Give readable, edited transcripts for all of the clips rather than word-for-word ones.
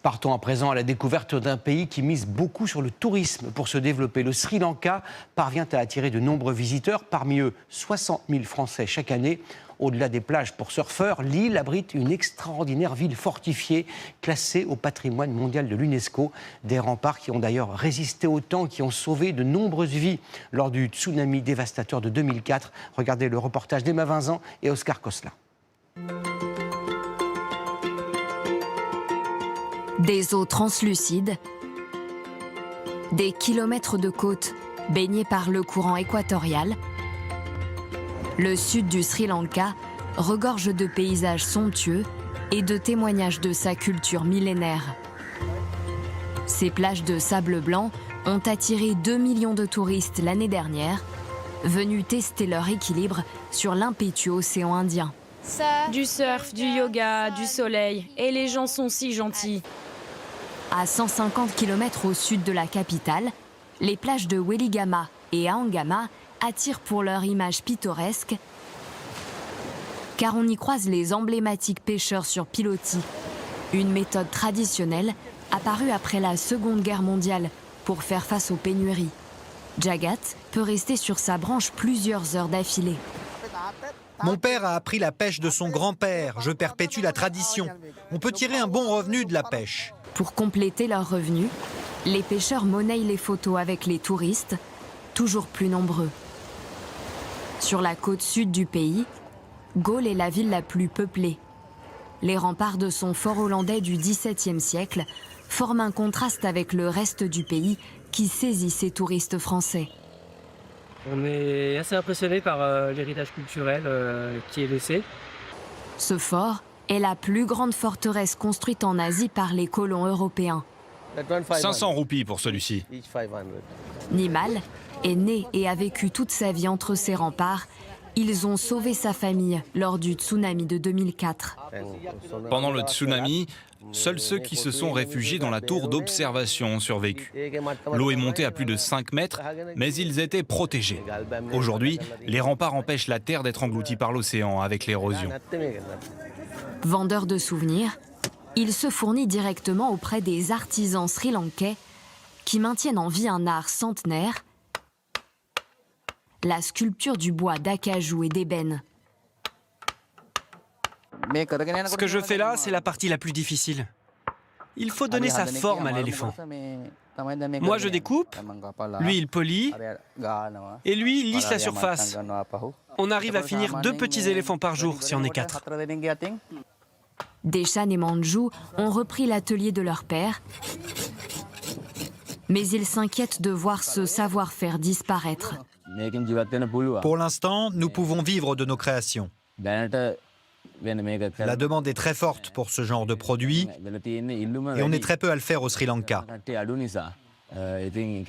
Partons à présent à la découverte d'un pays qui mise beaucoup sur le tourisme pour se développer. Le Sri Lanka parvient à attirer de nombreux visiteurs, parmi eux 60 000 Français chaque année. Au-delà des plages pour surfeurs, l'île abrite une extraordinaire ville fortifiée, classée au patrimoine mondial de l'UNESCO. Des remparts qui ont d'ailleurs résisté au temps, qui ont sauvé de nombreuses vies lors du tsunami dévastateur de 2004. Regardez le reportage d'Emma Vincent et Oscar Cosla. Des eaux translucides, des kilomètres de côte baignés par le courant équatorial. Le sud du Sri Lanka regorge de paysages somptueux et de témoignages de sa culture millénaire. Ces plages de sable blanc ont attiré 2 millions de touristes l'année dernière, venus tester leur équilibre sur l'impétueux océan Indien. Du surf, du yoga, du soleil, et les gens sont si gentils. À 150 km au sud de la capitale, les plages de Weligama et Aangama attirent pour leur image pittoresque, car on y croise les emblématiques pêcheurs sur pilotis, une méthode traditionnelle apparue après la Seconde Guerre mondiale pour faire face aux pénuries. Jagat peut rester sur sa branche plusieurs heures d'affilée. Mon père a appris la pêche de son grand-père. Je perpétue la tradition. On peut tirer un bon revenu de la pêche. Pour compléter leurs revenus, les pêcheurs monnaient les photos avec les touristes, toujours plus nombreux. Sur la côte sud du pays, Galle est la ville la plus peuplée. Les remparts de son fort hollandais du XVIIe siècle forment un contraste avec le reste du pays qui saisit ces touristes français. On est assez impressionné par l'héritage culturel qui est laissé. Ce fort est la plus grande forteresse construite en Asie par les colons européens. 500 roupies pour celui-ci. Nimal est né et a vécu toute sa vie entre ces remparts. Ils ont sauvé sa famille lors du tsunami de 2004. Pendant le tsunami, seuls ceux qui se sont réfugiés dans la tour d'observation ont survécu. L'eau est montée à plus de 5 mètres, mais ils étaient protégés. Aujourd'hui, les remparts empêchent la terre d'être engloutie par l'océan avec l'érosion. Vendeur de souvenirs, il se fournit directement auprès des artisans sri-lankais qui maintiennent en vie un art centenaire, la sculpture du bois d'acajou et d'ébène. Ce que je fais là, c'est la partie la plus difficile. Il faut donner sa forme à l'éléphant. Moi, je découpe, lui, il polit, et lui, il lisse la surface. On arrive à finir 2 petits éléphants par jour si on est 4. Deshan et Manju ont repris l'atelier de leur père, mais ils s'inquiètent de voir ce savoir-faire disparaître. Pour l'instant, nous pouvons vivre de nos créations. La demande est très forte pour ce genre de produit et on est très peu à le faire au Sri Lanka.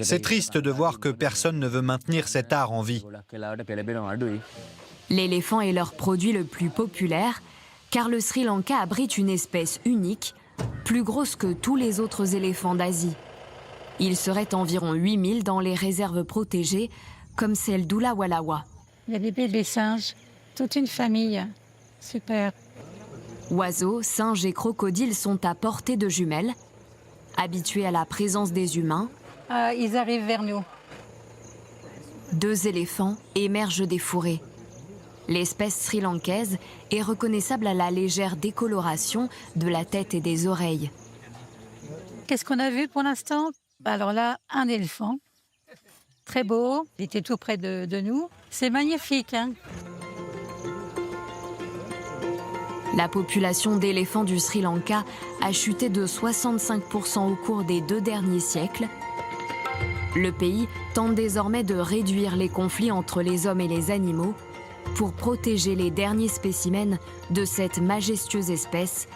C'est triste de voir que personne ne veut maintenir cet art en vie. L'éléphant est leur produit le plus populaire, car le Sri Lanka abrite une espèce unique, plus grosse que tous les autres éléphants d'Asie. Il serait environ 8000 dans les réserves protégées, comme celle d'Ulawalawa. Les bébés des singes, toute une famille. Super. Oiseaux, singes et crocodiles sont à portée de jumelles. Habitués à la présence des humains, Ils arrivent vers nous. 2 éléphants émergent des fourrés. L'espèce sri-lankaise est reconnaissable à la légère décoloration de la tête et des oreilles. Qu'est-ce qu'on a vu pour l'instant? Alors là, un éléphant. Très beau. Il était tout près de nous. C'est magnifique, hein? La population d'éléphants du Sri Lanka a chuté de 65% au cours des 2 derniers siècles. Le pays tente désormais de réduire les conflits entre les hommes et les animaux pour protéger les derniers spécimens de cette majestueuse espèce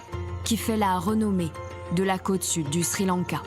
qui fait la renommée de la côte sud du Sri Lanka.